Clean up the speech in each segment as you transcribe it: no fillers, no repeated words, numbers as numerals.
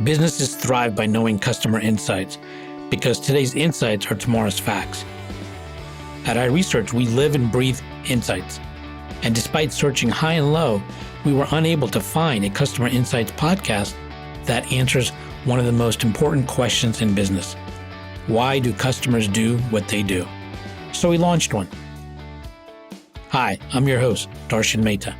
Businesses thrive by knowing customer insights because today's insights are tomorrow's facts. At iResearch, we live and breathe insights. And despite searching high and low, we were unable to find a customer insights podcast that answers one of the most important questions in business. Why do customers do what they do? So we launched one. Hi, I'm your host, Darshan Mehta.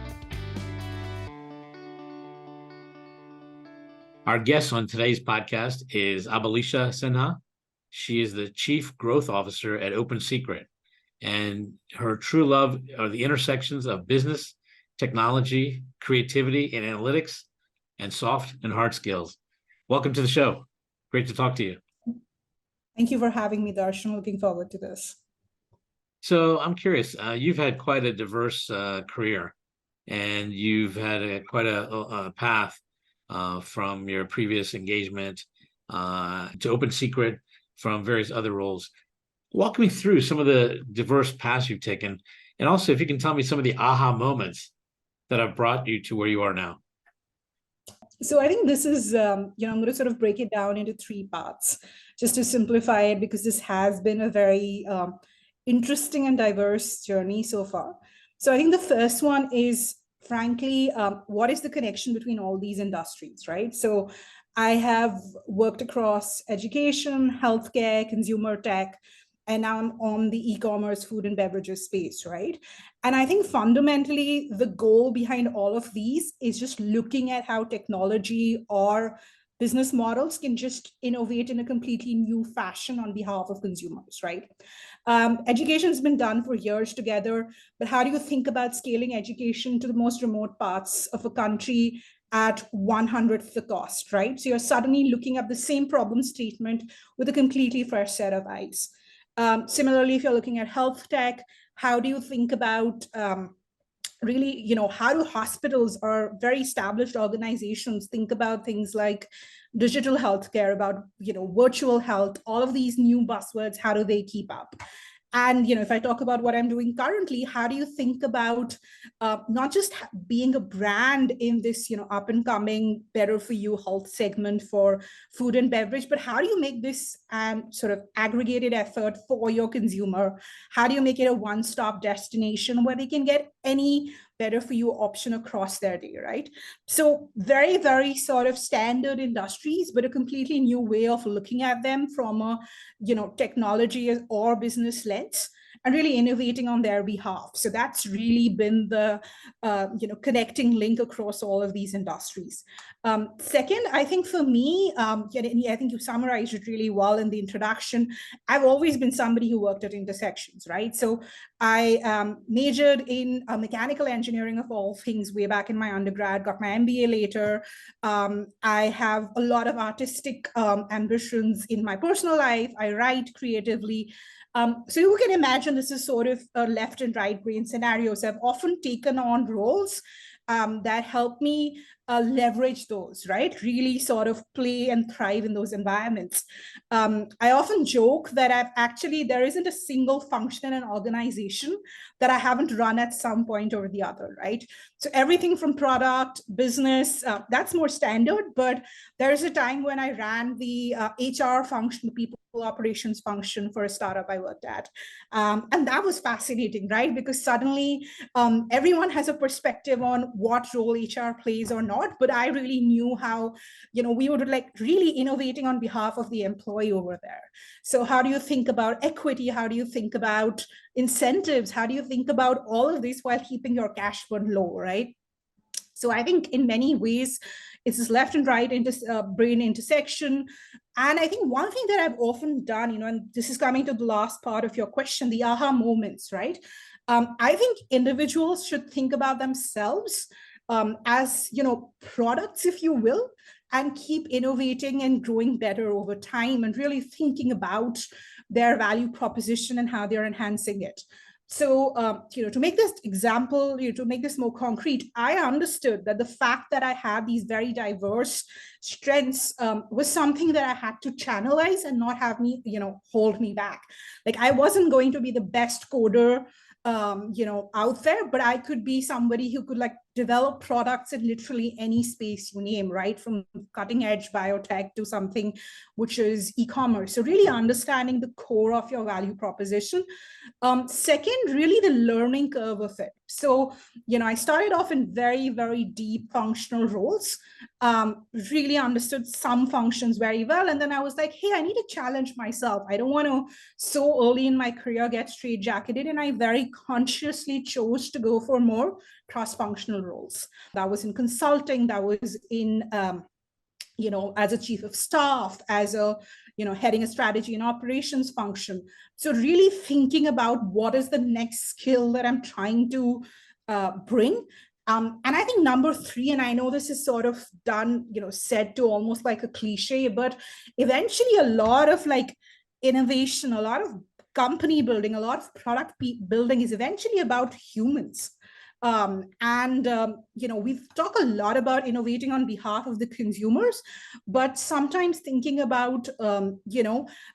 Our guest on today's podcast is Abhilasha Sinha. She is the Chief Growth Officer at Open Secret, and her true love are the intersections of business, technology, creativity, and analytics, and soft and hard skills. Welcome to the show. Great to talk to you. Thank you for having me, Darshan. Looking forward to this. So I'm curious, you've had quite a diverse career, and you've had quite a path from your previous engagement to Open Secret from various other roles. Walk me through some of the diverse paths you've taken, and also if you can tell me some of the aha moments that have brought you to where you are now. So I think this is, I'm going to sort of break it down into three parts, just to simplify it, because this has been a very interesting and diverse journey so far. So I think the first one is, frankly, what is the connection between all these industries, right? So I have worked across education, healthcare, consumer tech, and now I'm on the e-commerce, food and beverages space, right? And I think fundamentally, the goal behind all of these is just looking at how technology or business models can just innovate in a completely new fashion on behalf of consumers, right? Education has been done for years together, but how do you think about scaling education to the most remote parts of a country at 100th the cost, right? So you're suddenly looking at the same problem statement with a completely fresh set of eyes. Similarly, if you're looking at health tech, how do you think about really, how do hospitals or very established organizations think about things like digital healthcare, about, virtual health, all of these new buzzwords, how do they keep up? And, if I talk about what I'm doing currently, how do you think about not just being a brand in this, up and coming, better for you health segment for food and beverage, but how do you make this sort of aggregated effort for your consumer? How do you make it a one-stop destination where they can get any better for you option across their day, right? So very, very sort of standard industries, but a completely new way of looking at them from a, technology or business lens, and really innovating on their behalf. So that's really been the, connecting link across all of these industries. Second, I think for me, I think you summarized it really well in the introduction. I've always been somebody who worked at intersections, right? So I majored in mechanical engineering of all things way back in my undergrad, got my MBA later. I have a lot of artistic ambitions in my personal life. I write creatively. So you can imagine this is sort of a left and right brain scenarios. I've often taken on roles that help me leverage those, right? Really sort of play and thrive in those environments. I often joke that there isn't a single function in an organization that I haven't run at some point or the other, right? So everything from product, business, that's more standard, but there's a time when I ran the HR function, the people operations function for a startup I worked at. And that was fascinating, right? Because suddenly everyone has a perspective on what role HR plays or not, but I really knew how, we were like really innovating on behalf of the employee over there. So how do you think about equity? How do you think about incentives? How do you think about all of this while keeping your cash burn low, right? So I think in many ways, it's this left and right brain intersection. And I think one thing that I've often done, and this is coming to the last part of your question, the aha moments, right? I think individuals should think about themselves as, products, if you will, and keep innovating and growing better over time, and really thinking about their value proposition and how they're enhancing it. So, to make this example, to make this more concrete, I understood that the fact that I had these very diverse strengths was something that I had to channelize and not have me, hold me back. Like I wasn't going to be the best coder out there, but I could be somebody who could like develop products in literally any space you name, right? From cutting edge biotech to something which is e-commerce. So really understanding the core of your value proposition. Second, really the learning curve of it. So, I started off in very, very deep functional roles, really understood some functions very well. And then I was like, hey, I need to challenge myself. I don't want to so early in my career get straitjacketed. And I very consciously chose to go for more cross-functional roles. That was in consulting, that was in as a chief of staff, as a, heading a strategy and operations function. So really thinking about what is the next skill that I'm trying to bring. And I think number three, and I know this is sort of done, said to almost like a cliche, but eventually a lot of like innovation, a lot of company building, a lot of product building is eventually about humans. We talk a lot about innovating on behalf of the consumers, but sometimes thinking about,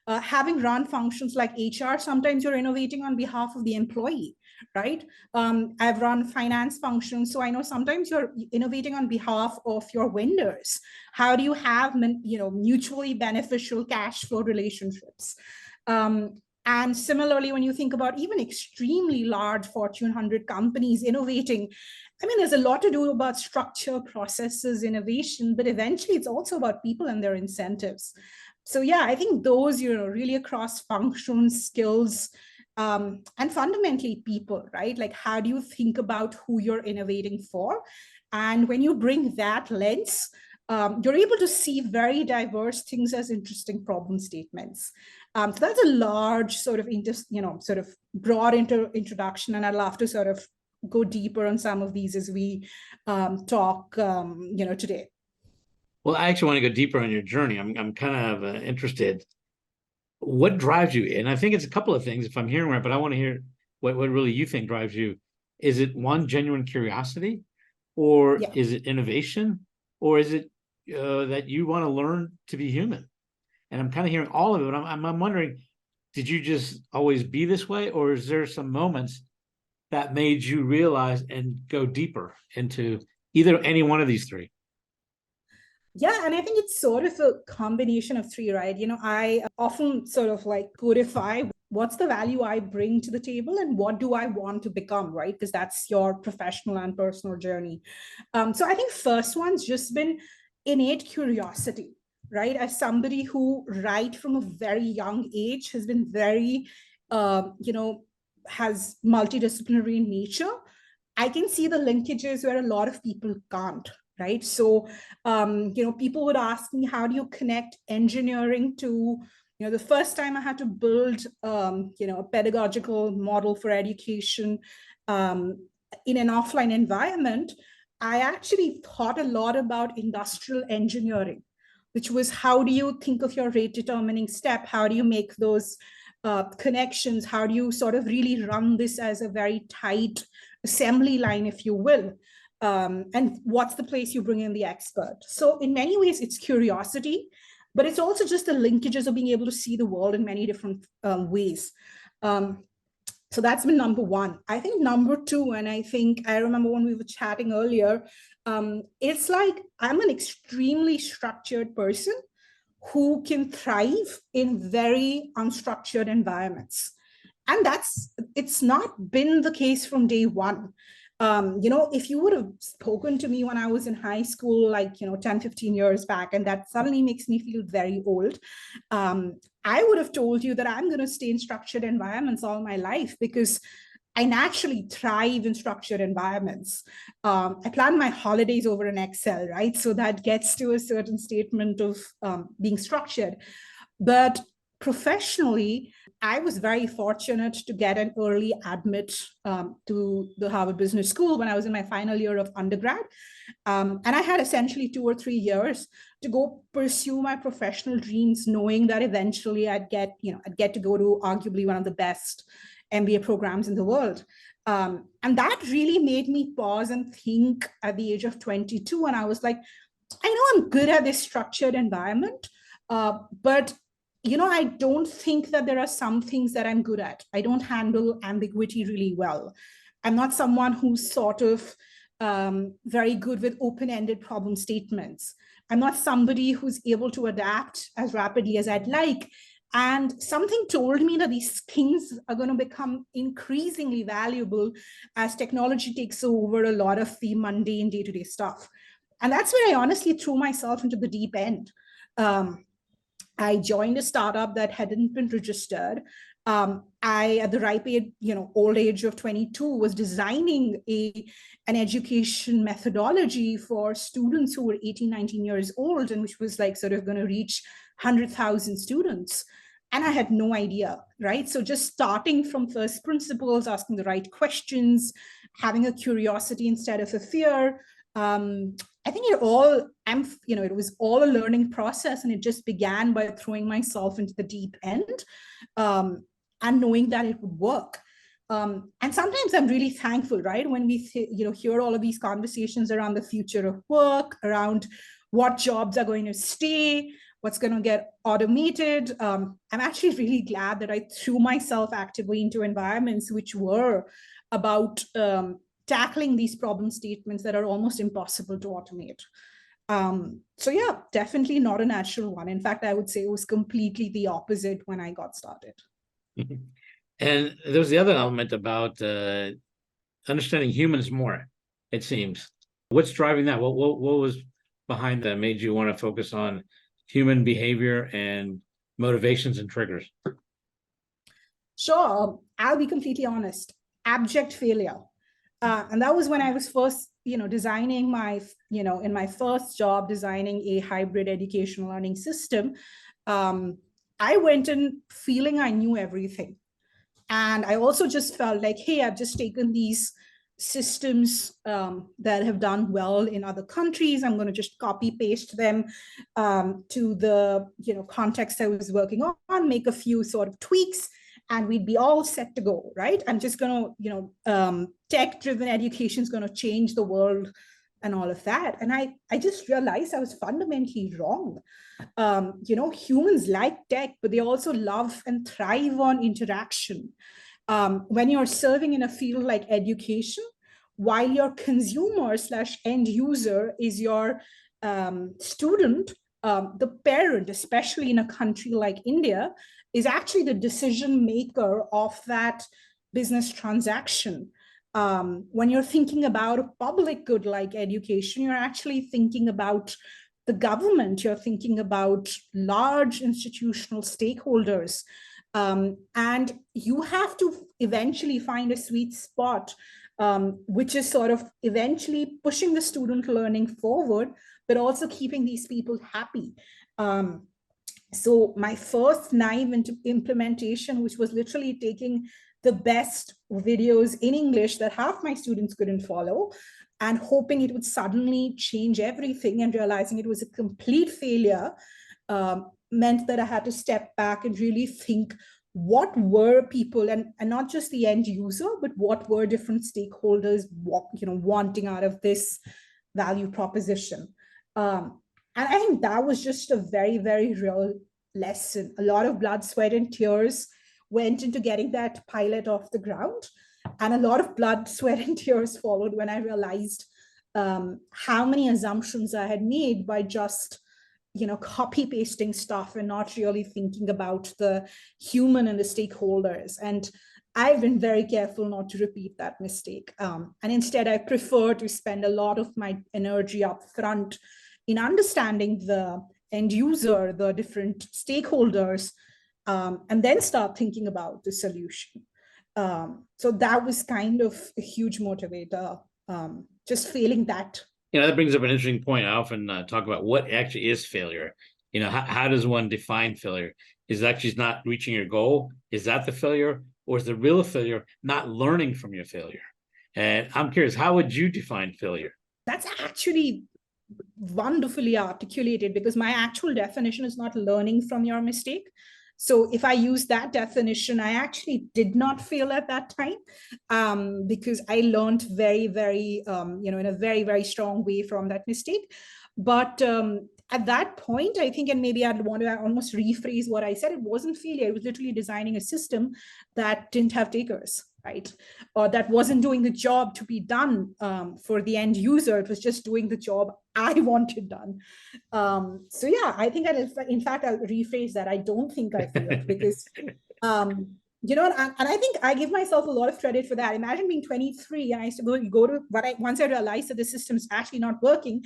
having run functions like HR, sometimes you're innovating on behalf of the employee, right? I've run finance functions, so I know sometimes you're innovating on behalf of your vendors. How do you have, mutually beneficial cash flow relationships? And similarly, when you think about even extremely large Fortune 100 companies innovating, I mean, there's a lot to do about structure, processes, innovation, but eventually it's also about people and their incentives. So yeah, I think those, really across functions, skills, and fundamentally people, right? Like, how do you think about who you're innovating for? And when you bring that lens, you're able to see very diverse things as interesting problem statements. So that's a large sort of, sort of broad introduction. And I'd love to sort of go deeper on some of these as we talk, today. Well, I actually want to go deeper on your journey. I'm kind of interested. What drives you? And I think it's a couple of things, if I'm hearing right, but I want to hear what really you think drives you. Is it one, genuine curiosity, or is it innovation, or is it that you want to learn to be human? And I'm kind of hearing all of it. I'm wondering, did you just always be this way, or is there some moments that made you realize and go deeper into either any one of these three? Yeah, and I think it's sort of a combination of three, right? I often sort of like codify what's the value I bring to the table and what do I want to become, right? Because that's your professional and personal journey. So I think first one's just been innate curiosity, right? As somebody who, right from a very young age, has been very, has multidisciplinary in nature, I can see the linkages where a lot of people can't, right? So, people would ask me, how do you connect engineering to, the first time I had to build, a pedagogical model for education in an offline environment, I actually thought a lot about industrial engineering, which was how do you think of your rate determining step? How do you make those connections? How do you sort of really run this as a very tight assembly line, if you will? And what's the place you bring in the expert? So in many ways, it's curiosity, but it's also just the linkages of being able to see the world in many different ways. So that's been number one. I think number two, and I think I remember when we were chatting earlier, it's like I'm an extremely structured person who can thrive in very unstructured environments. And it's not been the case from day one. If you would have spoken to me when I was in high school, like, 10, 15 years back, and that suddenly makes me feel very old, I would have told you that I'm going to stay in structured environments all my life because I naturally thrive in structured environments. I plan my holidays over in Excel, right? So that gets to a certain statement of being structured. But professionally, I was very fortunate to get an early admit to the Harvard Business School when I was in my final year of undergrad. And I had essentially 2 or 3 years to go pursue my professional dreams, knowing that eventually I'd get to go to arguably one of the best MBA programs in the world. And that really made me pause and think at the age of 22. And I was like, I know I'm good at this structured environment, but I don't think that there are some things that I'm good at. I don't handle ambiguity really well. I'm not someone who's sort of very good with open-ended problem statements. I'm not somebody who's able to adapt as rapidly as I'd like. And something told me that these things are going to become increasingly valuable as technology takes over a lot of the mundane day-to-day stuff. And that's where I honestly threw myself into the deep end. I joined a startup that hadn't been registered. I, at the ripe age, old age of 22, was designing an education methodology for students who were 18, 19 years old, and which was like sort of going to reach 100,000 students. And I had no idea, right? So just starting from first principles, asking the right questions, having a curiosity instead of a fear. I think it was all a learning process, and it just began by throwing myself into the deep end, and knowing that it would work. And sometimes I'm really thankful, right? When we hear all of these conversations around the future of work, around what jobs are going to stay, what's going to get automated. I'm actually really glad that I threw myself actively into environments which were about tackling these problem statements that are almost impossible to automate. So yeah, definitely not a natural one. In fact, I would say it was completely the opposite when I got started. And there's the other element about understanding humans more, it seems. What's driving that? What was behind that made you want to focus on human behavior and motivations and triggers? Sure, I'll be completely honest. Abject failure. And that was when I was first, designing in my first job, designing a hybrid educational learning system. I went in feeling I knew everything. And I also just felt like, hey, I've just taken these systems that have done well in other countries. I'm going to just copy paste them to the context I was working on, make a few sort of tweaks, and we'd be all set to go, right? I'm just going to, tech-driven education is going to change the world and all of that. And I just realized I was fundamentally wrong. Humans like tech, but they also love and thrive on interaction. When you're serving in a field like education, while your consumer/end user is your student, the parent, especially in a country like India, is actually the decision maker of that business transaction. When you're thinking about a public good like education, you're actually thinking about the government, you're thinking about large institutional stakeholders. And you have to eventually find a sweet spot, which is sort of eventually pushing the student learning forward, but also keeping these people happy. So my first naive implementation, which was literally taking the best videos in English that half my students couldn't follow, and hoping it would suddenly change everything, and realizing it was a complete failure, meant that I had to step back and really think, what were people, and not just the end user, but what were different stakeholders wanting out of this value proposition. And I think that was just a very, very real lesson. A lot of blood, sweat, and tears went into getting that pilot off the ground. And a lot of blood, sweat, and tears followed when I realized how many assumptions I had made by just, copy pasting stuff and not really thinking about the human and the stakeholders. And I've been very careful not to repeat that mistake. And instead, I prefer to spend a lot of my energy up front in understanding the end user, the different stakeholders, and then start thinking about the solution. So that was kind of a huge motivator, just feeling that. That brings up an interesting point. I often talk about what actually is failure. How does one define failure? Is it actually not reaching your goal? Is that the failure? Or is the real failure not learning from your failure? And I'm curious, how would you define failure? That's actually wonderfully articulated, because my actual definition is not learning from your mistake. So if I use that definition, I actually did not fail at that time, because I learned very, very, in a very, very strong way from that mistake. But at that point, I think, and maybe I'd want to almost rephrase what I said, it wasn't failure. It was literally designing a system that didn't have takers. right? Or that wasn't doing the job to be done for the end user. It was just doing the job I wanted done. So yeah, I think in fact, I'll rephrase that. I don't think I failed because, you know, and I think I give myself a lot of credit for that. Imagine being 23 and I used to go to once I realized that the system's actually not working,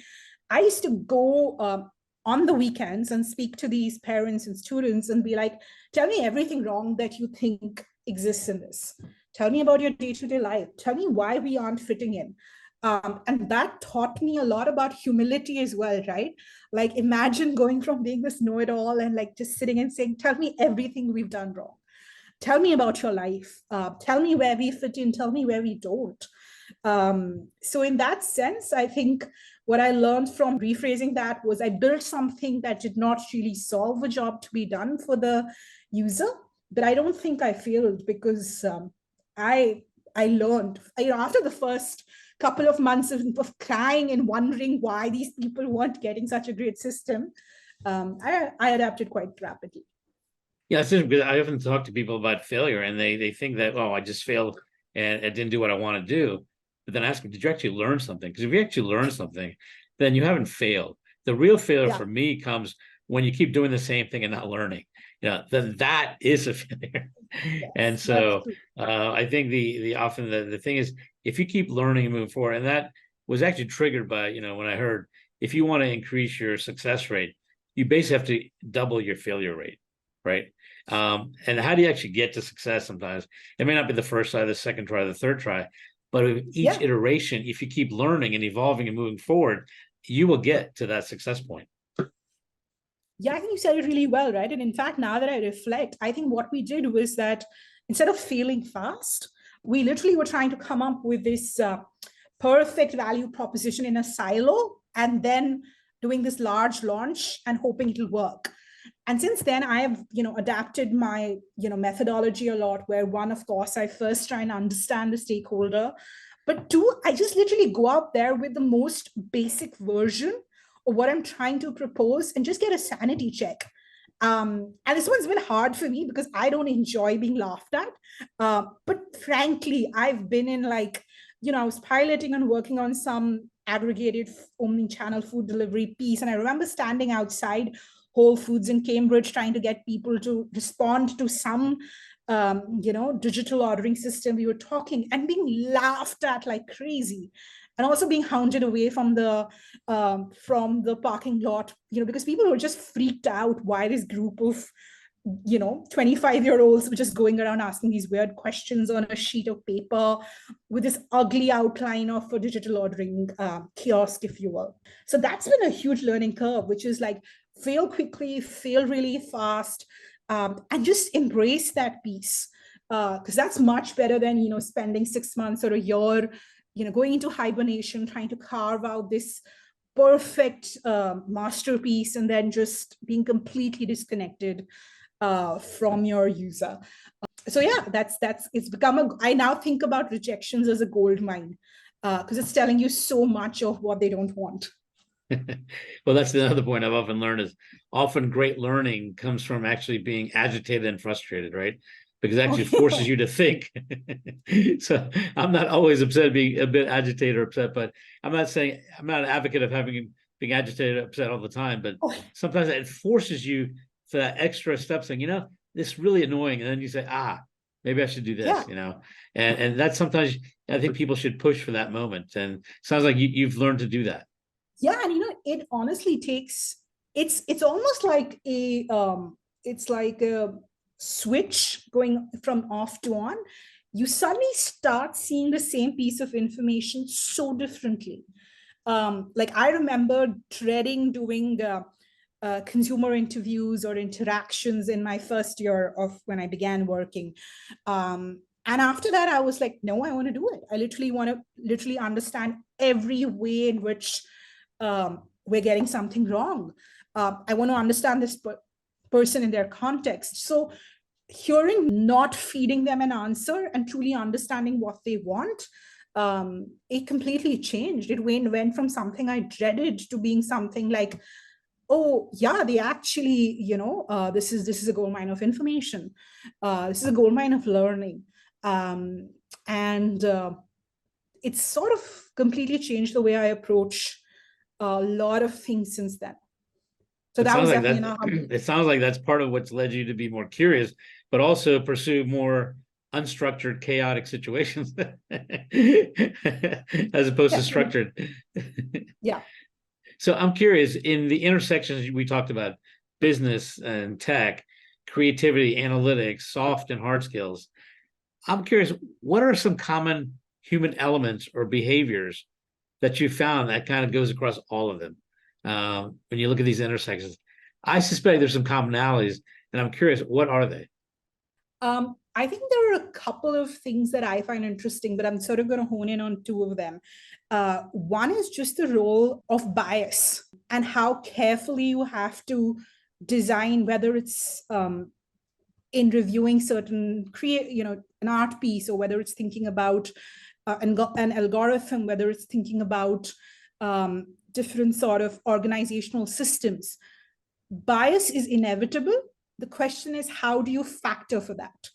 I used to go on the weekends and speak to these parents and students and be like, tell me everything wrong that you think exists in this. Tell me about your day-to-day life. Tell me why we aren't fitting in. And that taught me a lot about humility as well, right? Like imagine going from being this know-it-all and like just sitting and saying, tell me everything we've done wrong. Tell me about your life. Tell me where we fit in. Tell me where we don't. So in that sense, I think what I learned from rephrasing that was I built something that did not really solve a job to be done for the user, but I don't think I failed because I learned, you know, after the first couple of months of crying and wondering why these people weren't getting such a great system, I adapted quite rapidly. Yeah, it's interesting because I often talk to people about failure and they think that, oh, I just failed and I didn't do what I want to do. But then ask them, did you actually learn something? Because if you actually learn something, then you haven't failed. The real failure for me comes when you keep doing the same thing and not learning. Then that is a failure. Yes, and so I think often the thing is, if you keep learning and moving forward, and that was actually triggered by, when I heard, if you want to increase your success rate, you basically have to double your failure rate, right? And how do you actually get to success? Sometimes it may not be the first try, the second try, the third try, but with each iteration, if you keep learning and evolving and moving forward, you will get to that success point. Yeah, I think you said it really well, right? And in fact, now that I reflect, I think what we did was that instead of failing fast, we literally were trying to come up with this perfect value proposition in a silo and then doing this large launch and hoping it'll work. And since then, I have, adapted my, methodology a lot, where one, of course, I first try and understand the stakeholder, but two, I just literally go out there with the most basic version of what I'm trying to propose and just get a sanity check. And this one's been hard for me because I don't enjoy being laughed at. But frankly, I've been in I was piloting and working on some aggregated omni-channel food delivery piece. And I remember standing outside Whole Foods in Cambridge trying to get people to respond to some digital ordering system we were talking and being laughed at like crazy, and also being hounded away from the parking lot, because people were just freaked out why this group of 25-year-olds were just going around asking these weird questions on a sheet of paper with this ugly outline of a digital ordering kiosk, if you will. So that's been a huge learning curve, which is like fail quickly, fail really fast, and just embrace that piece, because that's much better than spending 6 months or a year going into hibernation trying to carve out this perfect masterpiece and then just being completely disconnected from your user. So yeah, that's it's become I now think about rejections as a gold mine, because it's telling you so much of what they don't want. Well, that's the other point I've often learned is often great learning comes from actually being agitated and frustrated, right? Because it actually forces you to think. So I'm not always upset being a bit agitated or upset, but I'm not an advocate of being agitated or upset all the time, but sometimes it forces you for that extra step saying, this is really annoying. And then you say, maybe I should do this, and that's sometimes I think people should push for that moment. And it sounds like you've learned to do that. Yeah. And it honestly takes, it's almost like it's like a switch going from off to on. You suddenly start seeing the same piece of information so differently. Like I remember dreading doing consumer interviews or interactions in my first year of when I began working. And after that, I was like, no, I want to do it. I literally want to understand every way in which we're getting something wrong. I want to understand this person in their context. So hearing, not feeding them an answer and truly understanding what they want, it completely changed. It went from something I dreaded to being something like, oh yeah, they actually, this is a gold mine of information. This is a gold mine of learning. And it's sort of completely changed the way I approach a lot of things since then. So It that was sounds like definitely that. It sounds like that's part of what's led you to be more curious, but also pursue more unstructured, chaotic situations as opposed to structured. Yeah. So I'm curious, in the intersections we talked about, business and tech, creativity, analytics, soft and hard skills. I'm curious, what are some common human elements or behaviors that you found that kind of goes across all of them? When you look at these intersections, I suspect there's some commonalities, and I'm curious, what are they? I think there are a couple of things that I find interesting, but I'm sort of going to hone in on two of them. One is just the role of bias and how carefully you have to design, whether it's in reviewing certain an art piece, or whether it's thinking about an algorithm, whether it's thinking about different sort of organizational systems. Bias is inevitable. The question is, how do you factor for that?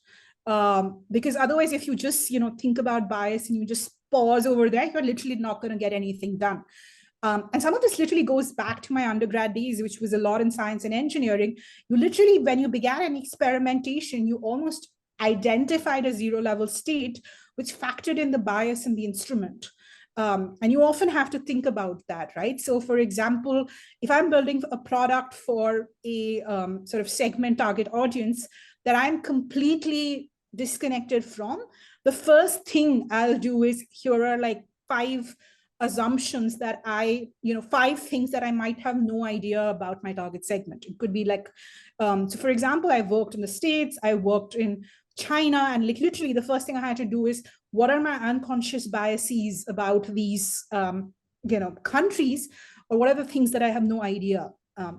Because otherwise, if you just think about bias and you just pause over there, you're literally not going to get anything done. And some of this literally goes back to my undergrad days, which was a lot in science and engineering. You literally, when you began an experimentation, you almost identified a zero-level state, which factored in the bias in the instrument. And you often have to think about that, right? So for example, if I'm building a product for a sort of segment target audience that I'm completely disconnected from, the first thing I'll do is, here are like 5 assumptions that five things that I might have no idea about my target segment. It could be like, so for example, I worked in the States, I worked in China, and like literally the first thing I had to do is, what are my unconscious biases about these countries, or what are the things that I have no idea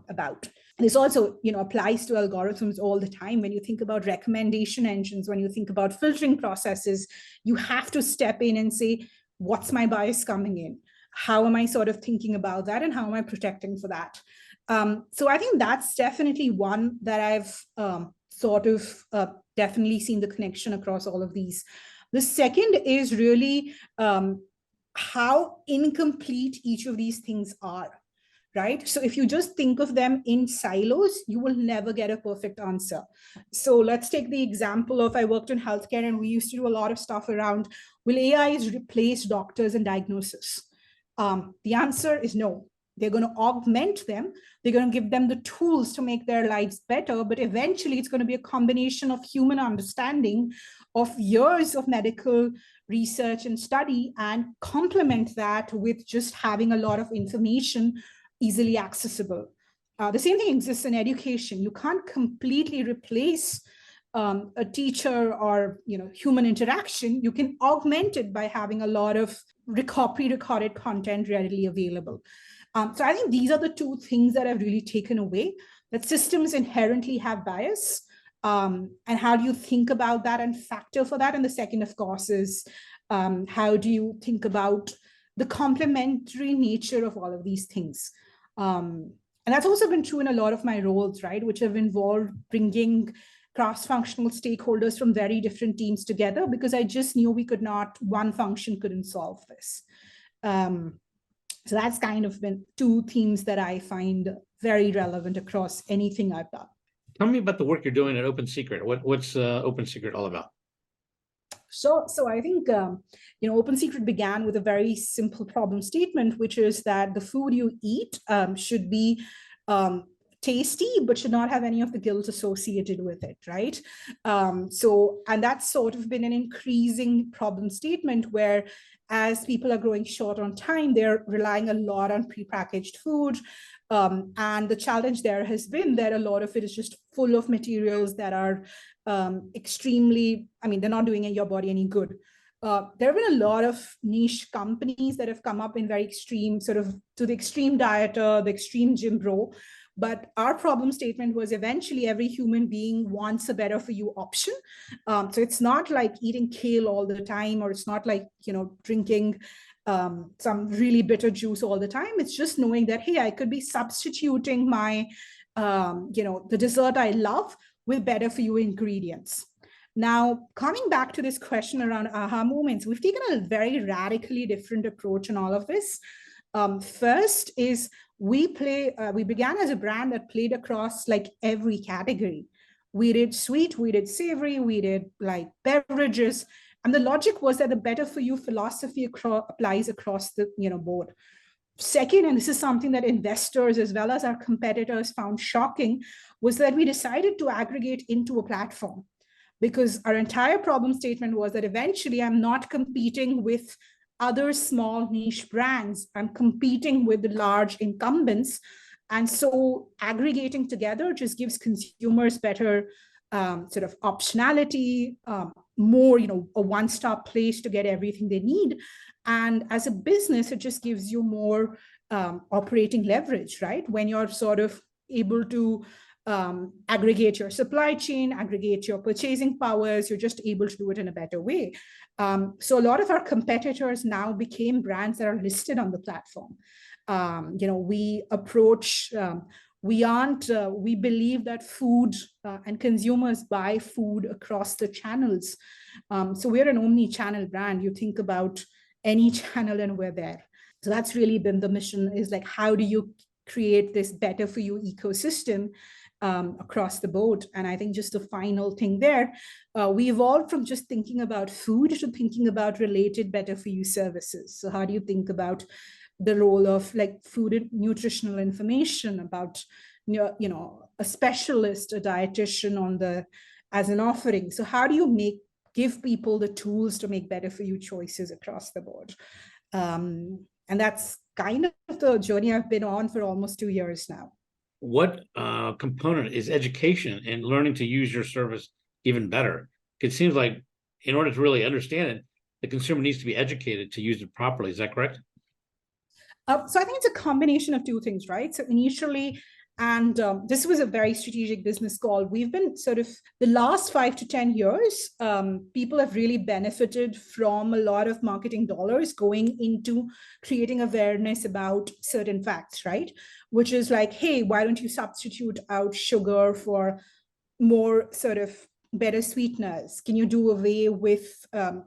about. This also applies to algorithms all the time. When you think about recommendation engines, when you think about filtering processes, you have to step in and say, what's my bias coming in? How am I sort of thinking about that, and how am I protecting for that? So I think that's definitely one that I've sort of definitely seen the connection across all of these. The second is really how incomplete each of these things are, right? So if you just think of them in silos, you will never get a perfect answer. So let's take the example of, I worked in healthcare, and we used to do a lot of stuff around, will AIs replace doctors in diagnosis? The answer is no. They're going to augment them. They're going to give them the tools to make their lives better. But eventually, it's going to be a combination of human understanding of years of medical research and study, and complement that with just having a lot of information easily accessible. The same thing exists in education. You can't completely replace a teacher or human interaction. You can augment it by having a lot of pre-recorded content readily available. So I think these are the two things that I've really taken away, that systems inherently have bias. And how do you think about that and factor for that? And the second, of course, is how do you think about the complementary nature of all of these things? And that's also been true in a lot of my roles, right, which have involved bringing cross-functional stakeholders from very different teams together, because I just knew one function couldn't solve this. So that's kind of been two themes that I find very relevant across anything I've done. Tell me about the work you're doing at Open Secret. What's Open Secret all about? So I think, Open Secret began with a very simple problem statement, which is that the food you eat should be tasty, but should not have any of the guilt associated with it, right? And that's sort of been an increasing problem statement, where as people are growing short on time, they're relying a lot on prepackaged food. And the challenge there has been that a lot of it is just full of materials that are extremely, they're not doing your body any good. There have been a lot of niche companies that have come up in very extreme, sort of to the extreme dieter, the extreme gym bro. But our problem statement was, eventually every human being wants a better for you option. So it's not like eating kale all the time, or it's not like, drinking some really bitter juice all the time. It's just knowing that, hey, I could be substituting my, the dessert I love with better for you ingredients. Now, coming back to this question around aha moments, we've taken a very radically different approach in all of this. First is we began as a brand that played across like every category. We did sweet, we did savory, we did like beverages. And the logic was that the better for you philosophy applies across the board. Second, and this is something that investors as well as our competitors found shocking, was that we decided to aggregate into a platform, because our entire problem statement was that eventually I'm not competing with other small niche brands. I'm competing with the large incumbents. And so aggregating together just gives consumers better sort of optionality, more, a one-stop place to get everything they need. And as a business, it just gives you more operating leverage, right? When you're sort of able to aggregate your supply chain, aggregate your purchasing powers, you're just able to do it in a better way. So a lot of our competitors now became brands that are listed on the platform. We approach, we believe that food and consumers buy food across the channels. So we're an omni-channel brand. You think about any channel and we're there. So that's really been the mission, is like, how do you create this better for you ecosystem across the board? And I think just the final thing there, we evolved from just thinking about food to thinking about related better for you services. So how do you think about the role of like food and nutritional information, about a specialist, a dietitian as an offering? So how do you give people the tools to make better for you choices across the board? And that's kind of the journey I've been on for almost 2 years now. What component is education and learning to use your service even better? It seems like in order to really understand it, the consumer needs to be educated to use it properly. Is that correct? So I think it's a combination of two things, right? So initially, and this was a very strategic business call, we've been sort of the last 5 to 10 years, people have really benefited from a lot of marketing dollars going into creating awareness about certain facts, right? Which is like, hey, why don't you substitute out sugar for more sort of better sweeteners? Can you do away with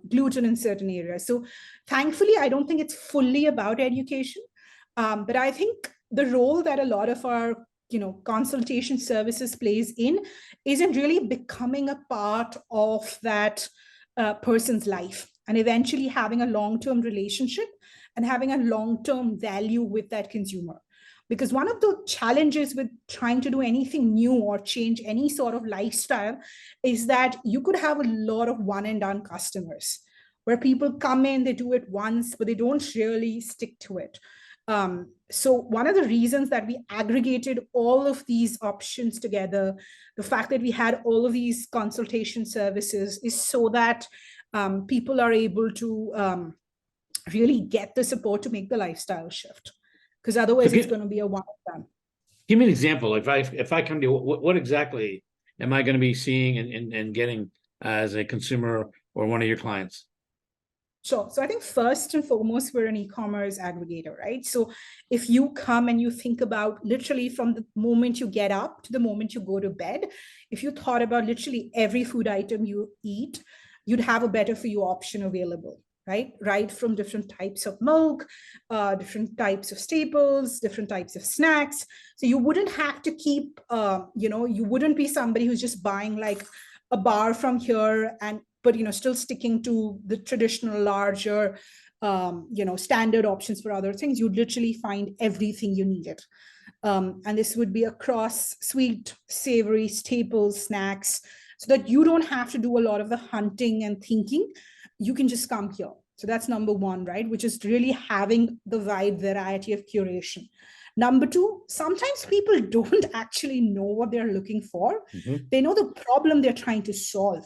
gluten in certain areas? So thankfully, I don't think it's fully about education, but I think the role that a lot of our consultation services plays in isn't really becoming a part of that person's life, and eventually having a long-term relationship and having a long-term value with that consumer. Because one of the challenges with trying to do anything new or change any sort of lifestyle is that you could have a lot of one and done customers, where people come in, they do it once, but they don't really stick to it. So one of the reasons that we aggregated all of these options together, the fact that we had all of these consultation services, is so that people are able to really get the support to make the lifestyle shift. Because otherwise it's going to be a one-time. Give me an example. If I come to you, what exactly am I going to be seeing and getting as a consumer or one of your clients? Sure. So I think first and foremost, we're an e-commerce aggregator, right? So if you come and you think about literally from the moment you get up to the moment you go to bed, if you thought about literally every food item you eat, you'd have a better for you option available, right? From different types of milk, different types of staples, different types of snacks. So you wouldn't have to keep, you wouldn't be somebody who's just buying like a bar from here but still sticking to the traditional larger, standard options for other things. You'd literally find everything you needed. And this would be across sweet, savory, staples, snacks, so that you don't have to do a lot of the hunting and thinking. You can just come here. So that's number one, right? Which is really having the wide variety of curation. Number two, sometimes people don't actually know what they're looking for. Mm-hmm. They know the problem they're trying to solve.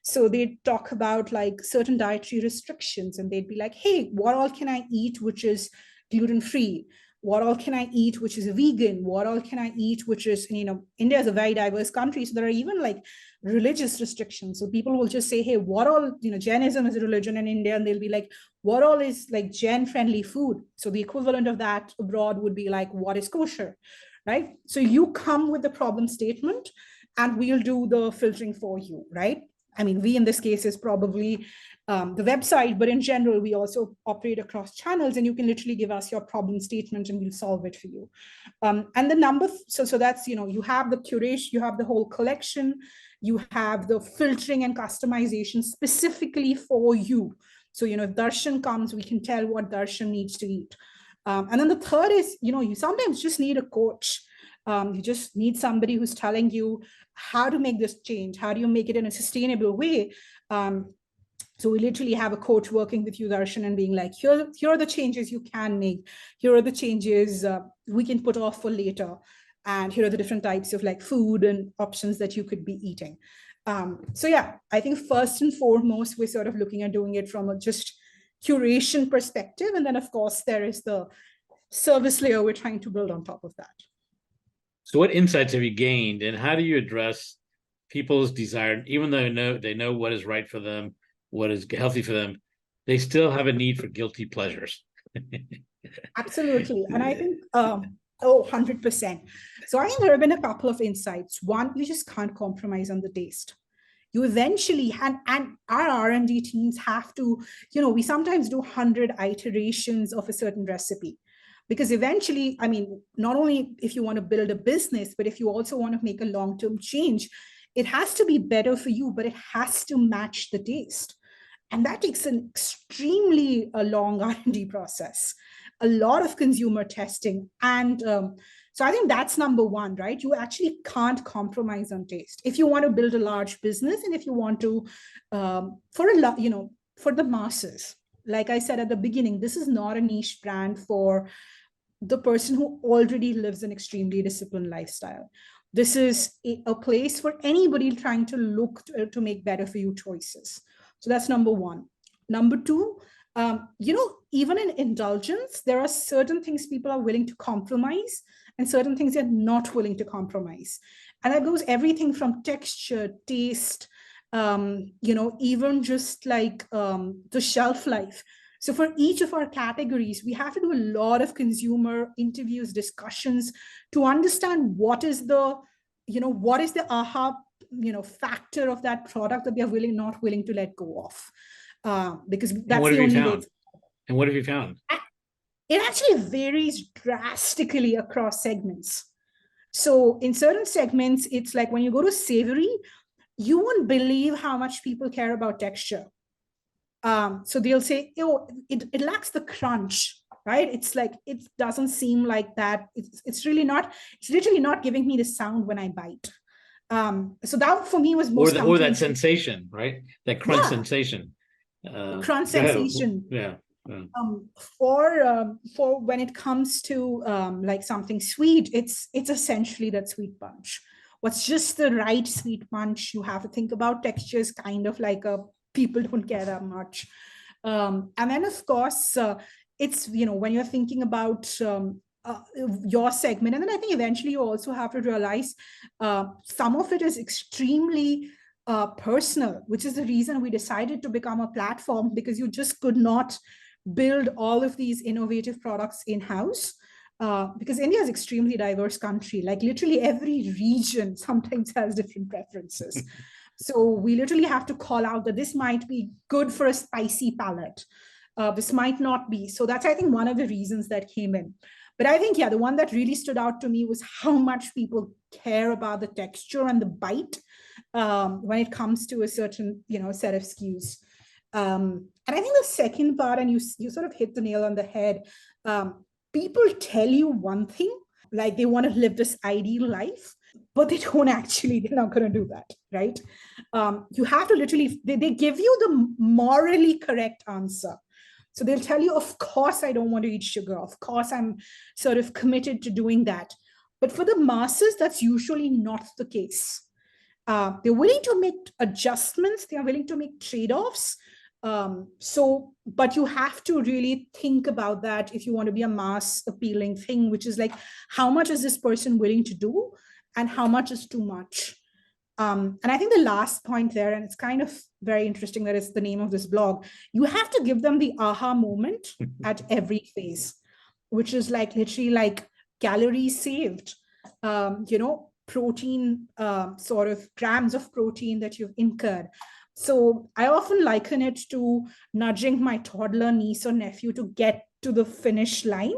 So they talk about like certain dietary restrictions, and they'd be like, hey, what all can I eat which is gluten-free? What all can I eat which is vegan? What all can I eat which is, India is a very diverse country. So there are even like religious restrictions. So people will just say, hey, what all, Jainism is a religion in India. And they'll be like, what all is like Jain friendly food? So the equivalent of that abroad would be like, what is kosher, right? So you come with the problem statement and we'll do the filtering for you, right? I mean, we in this case is probably the website, but in general, we also operate across channels, and you can literally give us your problem statement and we'll solve it for you. And the number, so that's, you have the curation, you have the whole collection, you have the filtering and customization specifically for you. So, if Darshan comes, we can tell what Darshan needs to eat. And then the third is, you sometimes just need a coach. You just need somebody who's telling you how to make this change. How do you make it in a sustainable way? So we literally have a coach working with you, Darshan, and being like, here are the changes you can make. Here are the changes we can put off for later. And here are the different types of like food and options that you could be eating. So yeah, I think first and foremost, we're sort of looking at doing it from a just curation perspective. And then of course, there is the service layer we're trying to build on top of that. So what insights have you gained, and how do you address people's desire, even though they know what is right for them, what is healthy for them, they still have a need for guilty pleasures? Absolutely. And I think, 100%. So I think there have been a couple of insights. One, you just can't compromise on the taste. You eventually, and our R&D teams have to, we sometimes do 100 iterations of a certain recipe. Because eventually, I mean, not only if you want to build a business, but if you also want to make a long-term change, it has to be better for you, but it has to match the taste. And that takes an extremely long R&D process, a lot of consumer testing. And so I think that's number one, right? You actually can't compromise on taste. If you want to build a large business, and if you want to, for the masses, like I said at the beginning, this is not a niche brand for the person who already lives an extremely disciplined lifestyle. This is a place for anybody trying to look to make better for you choices. So that's number one. Number two, even in indulgence, there are certain things people are willing to compromise and certain things they're not willing to compromise. And that goes everything from texture, taste, even just like the shelf life. So for each of our categories, we have to do a lot of consumer interviews, discussions to understand what is the aha, factor of that product that we are not willing to let go of. Because that's the only way. And what have you found? It actually varies drastically across segments. So in certain segments, it's like when you go to savory, you won't believe how much people care about texture. So they'll say, it lacks the crunch, right? It's like, it doesn't seem like that. It's literally not giving me the sound when I bite. So that for me was most or that sensation, right? That crunch sensation. Crunch sensation. Yeah. For when it comes to like something sweet, it's essentially that sweet punch. What's just the right sweet punch? You have to think about textures, kind of like people don't care that much. And then of course, it's, when you're thinking about your segment, and then I think eventually you also have to realize some of it is extremely personal, which is the reason we decided to become a platform, because you just could not build all of these innovative products in-house. Because India is an extremely diverse country. Like literally every region sometimes has different preferences. So we literally have to call out that this might be good for a spicy palate. This might not be. So that's, I think, one of the reasons that came in. But I think, the one that really stood out to me was how much people care about the texture and the bite when it comes to a certain, set of SKUs. And I think the second part, and you sort of hit the nail on the head, people tell you one thing, like they want to live this ideal life, but they're not going to do that, right? You have to literally, they give you the morally correct answer. So they'll tell you, of course, I don't want to eat sugar. Of course, I'm sort of committed to doing that. But for the masses, that's usually not the case. They're willing to make adjustments. They are willing to make trade-offs. But you have to really think about that if you want to be a mass appealing thing, which is like, how much is this person willing to do and how much is too much? And I think the last point there, and it's kind of very interesting that it's the name of this blog, you have to give them the aha moment at every phase, which is like literally like calories saved, protein, sort of grams of protein that you've incurred. So I often liken it to nudging my toddler niece or nephew to get to the finish line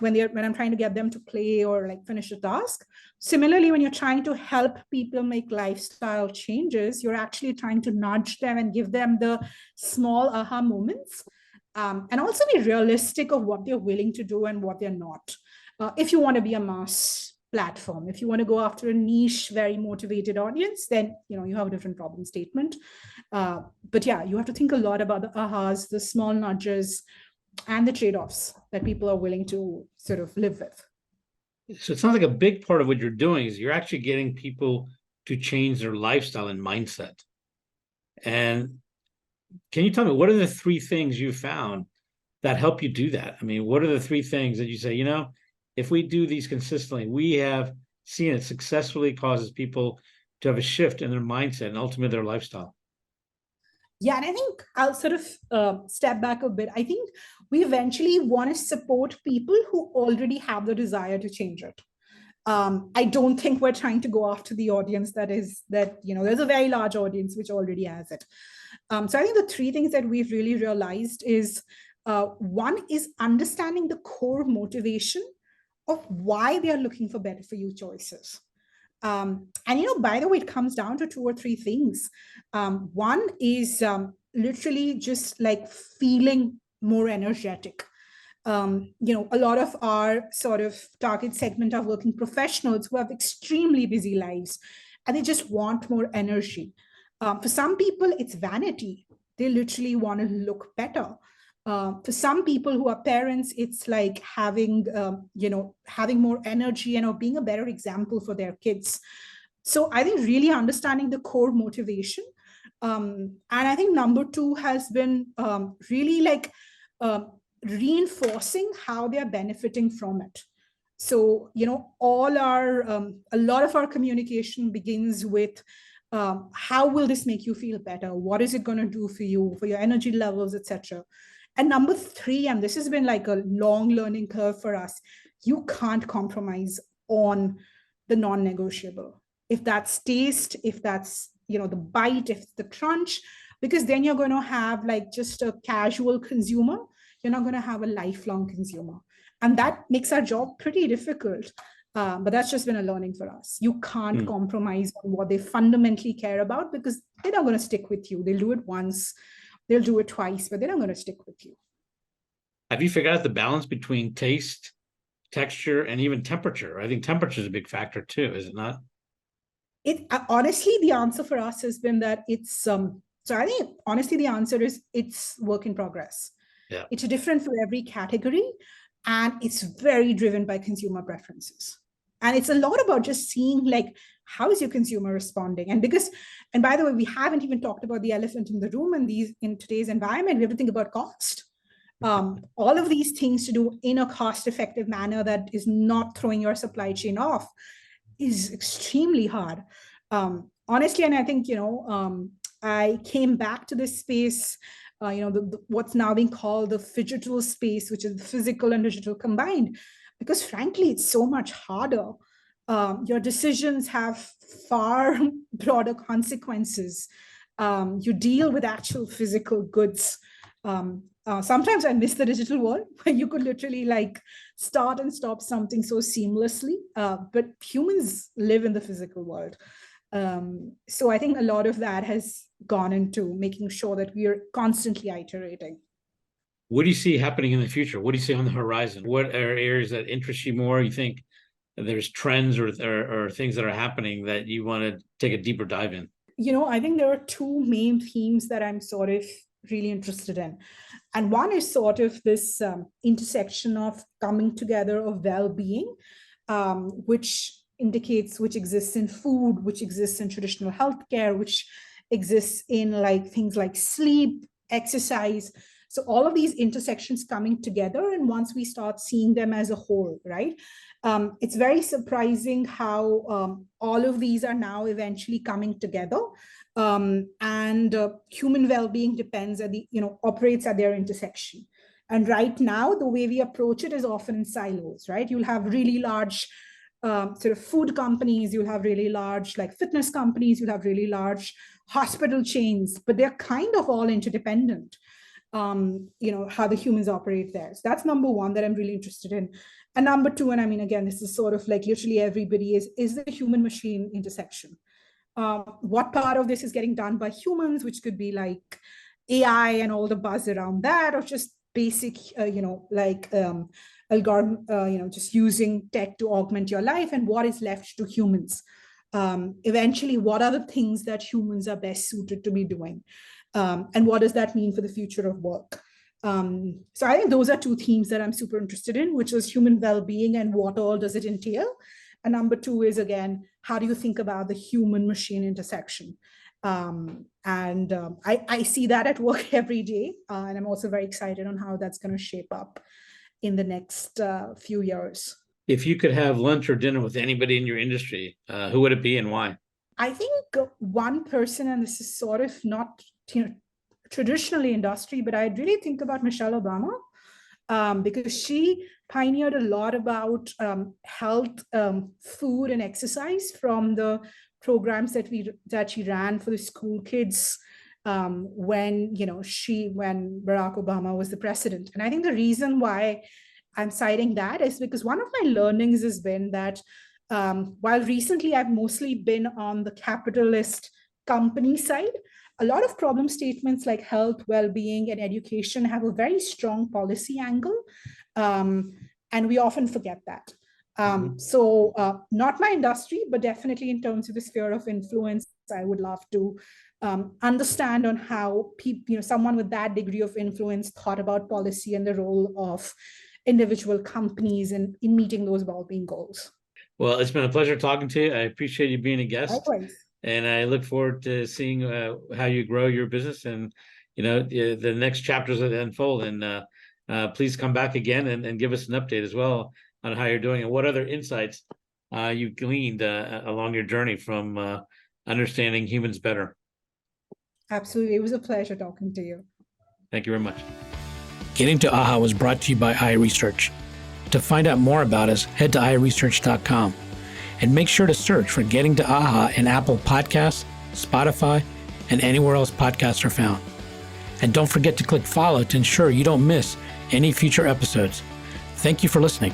when I'm trying to get them to play or like finish a task. Similarly, when you're trying to help people make lifestyle changes, you're actually trying to nudge them and give them the small aha moments, and also be realistic of what they're willing to do and what they're not. If you want to be a mass platform, if you want to go after a niche, very motivated audience, then you have a different problem statement. But yeah, you have to think a lot about the ahas, the small nudges, and the trade-offs that people are willing to sort of live with. So it sounds like a big part of what you're doing is you're actually getting people to change their lifestyle and mindset. And can you tell me, what are the three things you found that help you do that? I mean, what are the three things that you say, if we do these consistently, we have seen it successfully causes people to have a shift in their mindset and ultimately their lifestyle? Yeah, and I think I'll sort of step back a bit. I think we eventually want to support people who already have the desire to change it. I don't think we're trying to go after the audience there's a very large audience which already has it. So I think the three things that we've really realized is, one is understanding the core motivation of why they are looking for better for you choices. And by the way, it comes down to two or three things. One is literally just like feeling more energetic. A lot of our sort of target segment are working professionals who have extremely busy lives, and they just want more energy. For some people, it's vanity. They literally want to look better. For some people who are parents, it's like having more energy and being a better example for their kids. So I think really understanding the core motivation. And I think number two has been really like reinforcing how they're benefiting from it. So, a lot of our communication begins with how will this make you feel better? What is it going to do for you, for your energy levels, etc.? And number three, and this has been like a long learning curve for us, you can't compromise on the non-negotiable. If that's taste, if that's, the bite, if it's the crunch, because then you're going to have like just a casual consumer. You're not going to have a lifelong consumer. And that makes our job pretty difficult. But that's just been a learning for us. You can't compromise on what they fundamentally care about, because they're not going to stick with you. They'll do it once, they'll do it twice, but they're not going to stick with you. Have you figured out the balance between taste, texture, and even temperature? I think temperature is a big factor too, is it not? Honestly, the answer for us has been that it's so I think honestly the answer is it's work in progress. Yeah. It's different for every category, and it's very driven by consumer preferences. And it's a lot about just seeing like, how is your consumer responding? And by the way, we haven't even talked about the elephant in the room in today's environment. We have to think about cost. All of these things to do in a cost-effective manner that is not throwing your supply chain off is extremely hard. Honestly, and I think, I came back to this space, what's now being called the phygital space, which is physical and digital combined, because frankly, it's so much harder. Your decisions have far broader consequences. You deal with actual physical goods. Sometimes I miss the digital world where you could literally like start and stop something so seamlessly, but humans live in the physical world. So I think a lot of that has gone into making sure that we are constantly iterating. What do you see happening in the future? What do you see on the horizon? What are areas that interest you more? You think there's trends or things that are happening that you want to take a deeper dive in? I think there are two main themes that I'm sort of really interested in. And one is sort of this intersection of coming together of well-being, which exists in food, which exists in traditional healthcare, which exists in like things like sleep, exercise. So all of these intersections coming together, and once we start seeing them as a whole, right? It's very surprising how all of these are now eventually coming together. And human well-being operates at their intersection. And right now, the way we approach it is often in silos, right? You'll have really large sort of food companies, you'll have really large like fitness companies, you'll have really large hospital chains, but they're kind of all interdependent. How the humans operate there. So that's number one that I'm really interested in. And number two, and I mean, again, this is sort of like literally everybody is the human machine intersection. What part of this is getting done by humans, which could be like AI and all the buzz around that, or just basic, algorithm, just using tech to augment your life, and what is left to humans. Eventually, what are the things that humans are best suited to be doing? And what does that mean for the future of work? So I think those are two themes that I'm super interested in, which is human well-being and what all does it entail. And number two is, again, how do you think about the human-machine intersection? I see that at work every day. And I'm also very excited on how that's going to shape up in the next few years. If you could have lunch or dinner with anybody in your industry, who would it be and why? I think one person, and this is sort of not traditionally industry, but I really think about Michelle Obama, because she pioneered a lot about health, food, and exercise from the programs that she ran for the school kids when Barack Obama was the president. And I think the reason why I'm citing that is because one of my learnings has been that while recently I've mostly been on the capitalist company side, a lot of problem statements like health, well-being, and education have a very strong policy angle. And we often forget that. So not my industry, but definitely in terms of the sphere of influence, I would love to understand on how someone with that degree of influence thought about policy and the role of individual companies in meeting those well-being goals. Well, it's been a pleasure talking to you. I appreciate you being a guest. Likewise. And I look forward to seeing how you grow your business and, the next chapters that unfold. And please come back again and give us an update as well on how you're doing and what other insights you've gleaned along your journey from understanding humans better. Absolutely. It was a pleasure talking to you. Thank you very much. Getting to AHA was brought to you by iResearch. To find out more about us, head to iResearch.com. And make sure to search for Getting to AHA in Apple Podcasts, Spotify, and anywhere else podcasts are found. And don't forget to click follow to ensure you don't miss any future episodes. Thank you for listening.